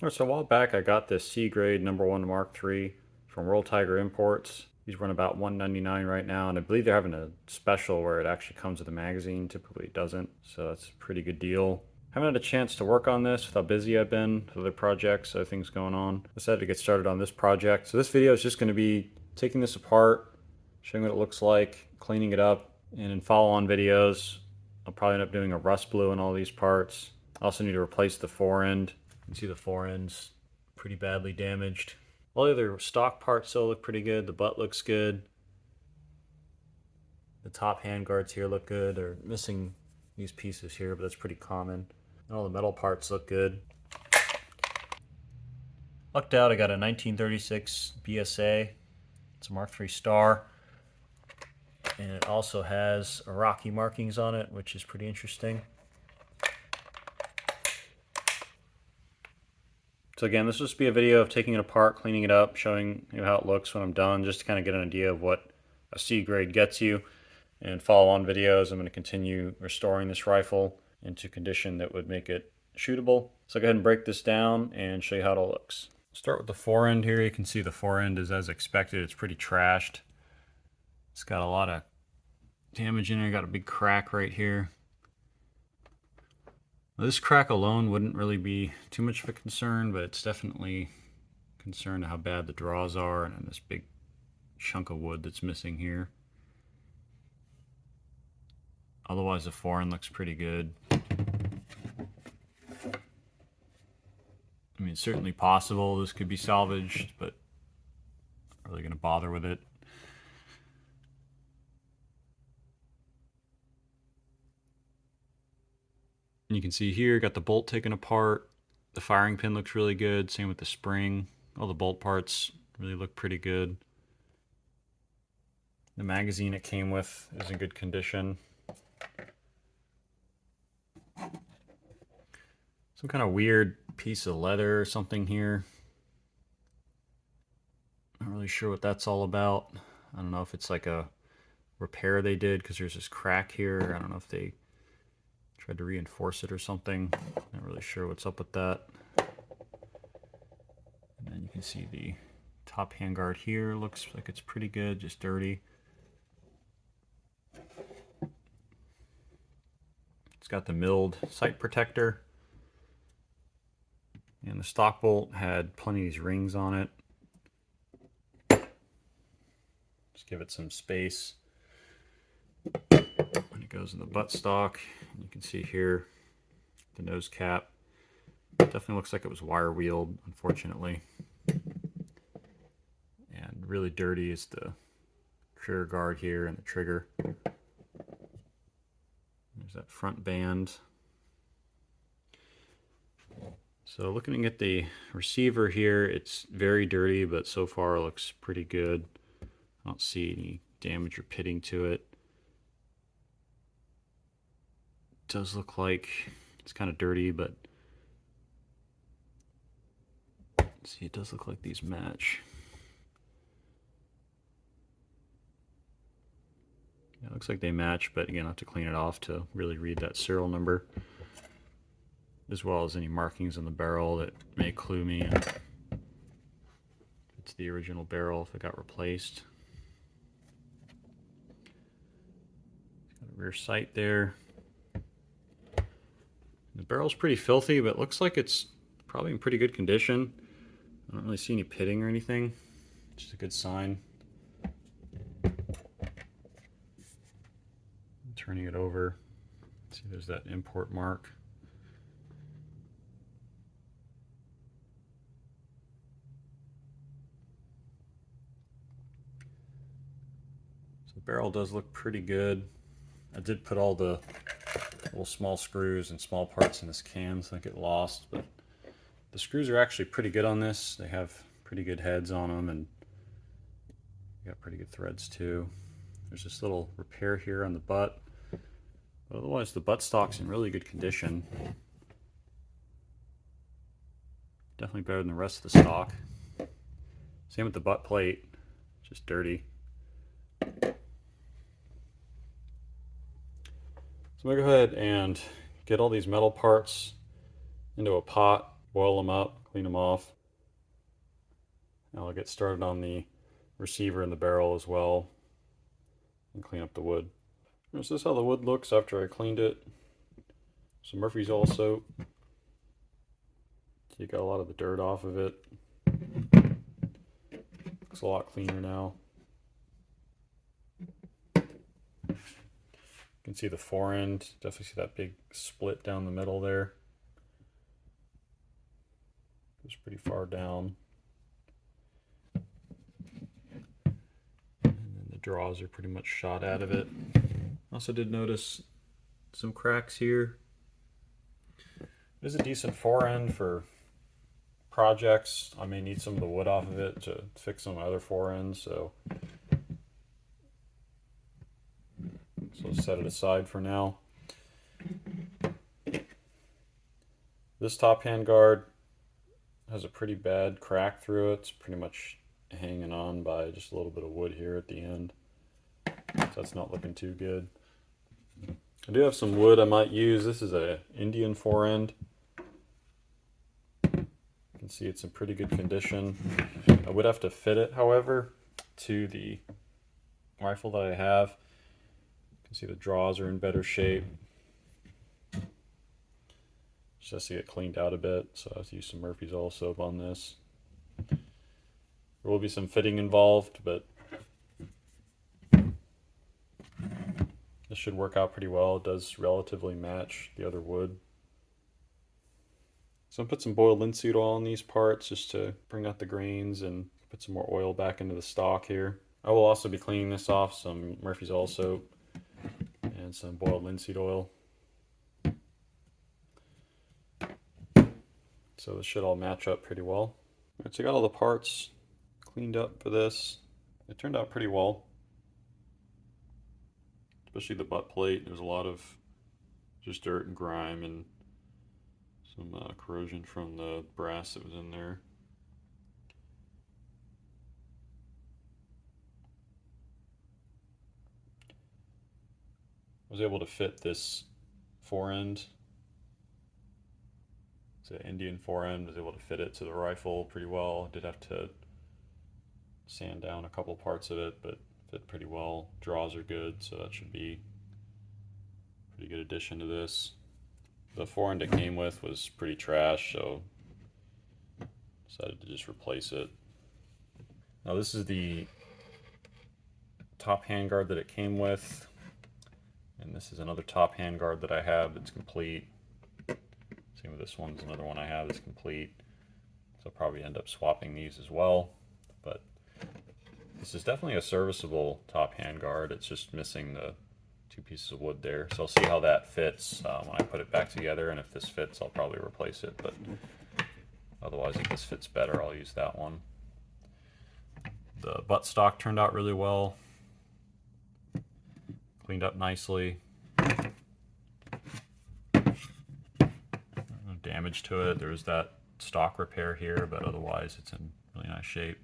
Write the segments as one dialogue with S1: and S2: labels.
S1: Alright, so a while back I got this C grade #1 Mark III from World Tiger Imports. These run about $1.99 right now, and I believe they're having a special where it actually comes with a magazine. Typically it doesn't, so that's a pretty good deal. Haven't had a chance to work on this with how busy I've been with other projects, other things going on. Decided to get started on this project. So this video is just going to be taking this apart, showing what it looks like, cleaning it up, and in follow-on videos I'll probably end up doing a rust blue on all these parts. I also need to replace the forend. You can see the forend's pretty badly damaged. All the other stock parts still look pretty good. The butt looks good. The top handguards here look good. They're missing these pieces here, but that's pretty common. And all the metal parts look good. Lucked out, I got a 1936 BSA. It's a Mark III Star. And it also has Iraqi markings on it, which is pretty interesting. So again, this will just be a video of taking it apart, cleaning it up, showing you how it looks when I'm done, just to kind of get an idea of what a C grade gets you. And follow-on videos, I'm going to continue restoring this rifle into condition that would make it shootable. So go ahead and break this down and show you how it all looks. Start with the forend here. You can see the forend is as expected. It's pretty trashed. It's got a lot of damage in there. Got a big crack right here. Now, this crack alone wouldn't really be too much of a concern, but it's definitely a concern to how bad the draws are and this big chunk of wood that's missing here. Otherwise, the forend looks pretty good. I mean, it's certainly possible this could be salvaged, but I'm not really going to bother with it. And you can see here, got the bolt taken apart. The firing pin looks really good. Same with the spring. All the bolt parts really look pretty good. The magazine it came with is in good condition. Some kind of weird piece of leather or something here. Not really sure what that's all about. I don't know if it's like a repair they did because there's this crack here. I don't know if they tried to reinforce it or something. Not really sure what's up with that. And then you can see the top handguard here. Looks like it's pretty good, just dirty. It's got the milled sight protector. And the stock bolt had plenty of these rings on it. Just give it some space. When it goes in the buttstock, you can see here the nose cap. Definitely looks like it was wire wheeled, unfortunately. And really dirty is the trigger guard here and the trigger. There's that front band. So looking at the receiver here, it's very dirty, but so far it looks pretty good. I don't see any damage or pitting to it. It does look like it's kind of dirty, but see, it does look like these match. Yeah, it looks like they match, but again, I'll have to clean it off to really read that serial number, as well as any markings on the barrel that may clue me in if it's the original barrel, if it got replaced. Got a rear sight there. The barrel's pretty filthy, but it looks like it's probably in pretty good condition. I don't really see any pitting or anything, which is a good sign. Turning it over, see there's that import mark. So the barrel does look pretty good. I did put all the little small screws and small parts in this can so I don't get lost, but the screws are actually pretty good on this. They have pretty good heads on them and got pretty good threads too. There's this little repair here on the butt. But otherwise the buttstock's in really good condition. Definitely better than the rest of the stock. Same with the butt plate, just dirty. So I'm gonna go ahead and get all these metal parts into a pot Boil them up, clean them off. Now I'll get started on the receiver and the barrel as well and clean up the wood. So this is how the wood looks after I cleaned it. Some Murphy's Oil soap. So you got a lot of the dirt off of it. Looks a lot cleaner now. You can see the forend. Definitely see that big split down the middle there. It's pretty far down. And then the draws are pretty much shot out of it. Also did notice some cracks here. It is a decent forend for projects. I may need some of the wood off of it to fix some other forends, so set it aside for now. This top handguard has a pretty bad crack through it. It's pretty much hanging on by just a little bit of wood here at the end, so that's not looking too good. I do have some wood I might use. This is a Indian forend. You can see it's in pretty good condition. I would have to fit it, however, to the rifle that I have. You can see the draws are in better shape. Just has to get cleaned out a bit, so I have to use some Murphy's Oil soap on this. There will be some fitting involved, but this should work out pretty well. It does relatively match the other wood. So I put some boiled linseed oil on these parts just to bring out the grains and put some more oil back into the stock here. I will also be cleaning this off, some Murphy's Oil soap and some boiled linseed oil. So this should all match up pretty well. Alright, so I got all the parts cleaned up for this. It turned out pretty well. Especially the butt plate. There's a lot of just dirt and grime and some corrosion from the brass that was in there. I was able to fit this forend. It's an Indian forend. Was able to fit it to the rifle pretty well. Did have to sand down a couple parts of it, but fit pretty well. Draws are good, so that should be a pretty good addition to this. The forend it came with was pretty trash, so decided to just replace it. Now this is the top handguard that it came with, and this is another top handguard that I have that's complete. Same with this one's another one I have that's complete. So I'll probably end up swapping these as well. But this is definitely a serviceable top handguard. It's just missing the two pieces of wood there. So I'll see how that fits when I put it back together, and if this fits, I'll probably replace it. But otherwise, if this fits better, I'll use that one. The buttstock turned out really well. Cleaned up nicely. No damage to it. There's that stock repair here, but otherwise it's in really nice shape.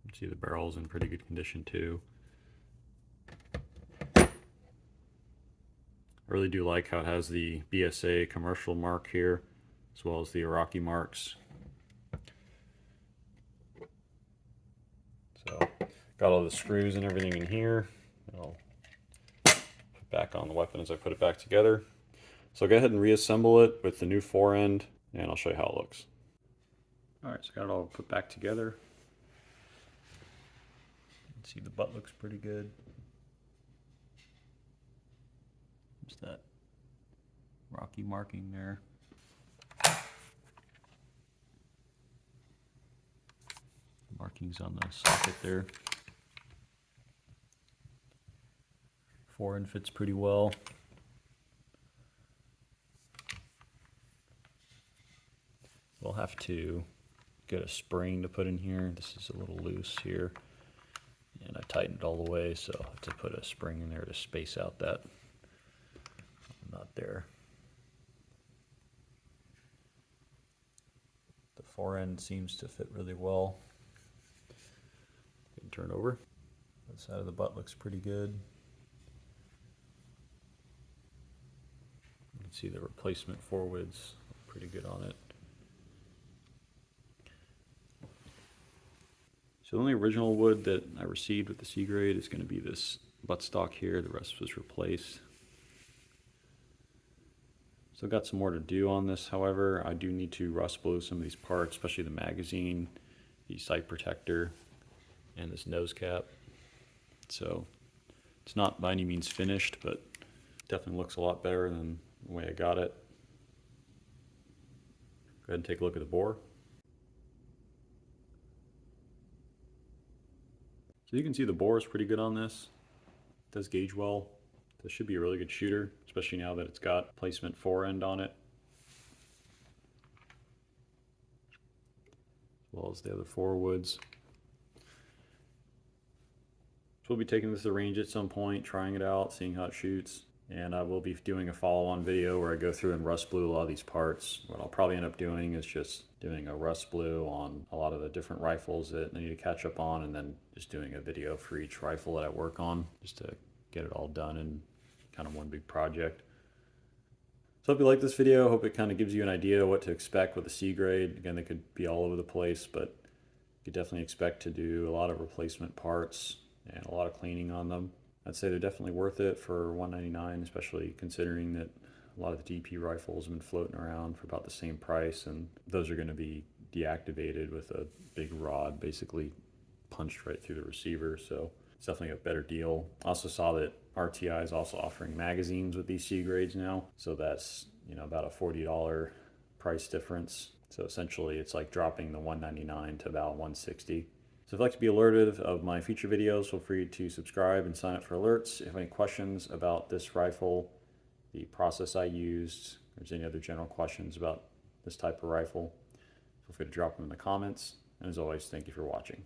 S1: You can see the barrel's in pretty good condition too. I really do like how it has the BSA commercial mark here, as well as the Iraqi marks. So, got all the screws and everything in here. I'll put back on the weapon as I put it back together. So I'll go ahead and reassemble it with the new forend, and I'll show you how it looks. Alright, so I got it all put back together. You can see the butt looks pretty good. There's that Rocky marking there. Markings on the socket there. Forend fits pretty well. We'll have to get a spring to put in here. This is a little loose here, and I tightened all the way, so I'll have to put a spring in there to space out that nut there. The forend seems to fit really well. Turn over. The side of the butt looks pretty good. can see the replacement forwards pretty good on it. So the only original wood that I received with the C grade is going to be this buttstock here. The rest was replaced. Still got some more to do on this, however. I do need to rust blue some of these parts, especially the magazine, the sight protector, and this nose cap. So it's not by any means finished, but definitely looks a lot better than the way I got it. Go ahead and take a look at the bore. So you can see the bore is pretty good on this. It does gauge well. This should be a really good shooter, especially now that it's got placement forend on it, as well as the other forwards. So we'll be taking this to the range at some point, trying it out, seeing how it shoots. And I will be doing a follow-on video where I go through and rust blue a lot of these parts. What I'll probably end up doing is just doing a rust blue on a lot of the different rifles that I need to catch up on, and then just doing a video for each rifle that I work on, just to get it all done in kind of one big project. So if you like this video, I hope it kind of gives you an idea of what to expect with the C grade. Again, they could be all over the place, but you could definitely expect to do a lot of replacement parts and a lot of cleaning on them. I'd say they're definitely worth it for $199, especially considering that a lot of the DP rifles have been floating around for about the same price, and those are going to be deactivated with a big rod basically punched right through the receiver. So it's definitely a better deal. I also saw that RTI is also offering magazines with these C grades now, so that's, you know, about a $40 price difference. So essentially it's like dropping the $199 to about $160. So if you'd like to be alerted of my future videos, feel free to subscribe and sign up for alerts. If you have any questions about this rifle, the process I used, or there's any other general questions about this type of rifle, feel free to drop them in the comments. And as always, thank you for watching.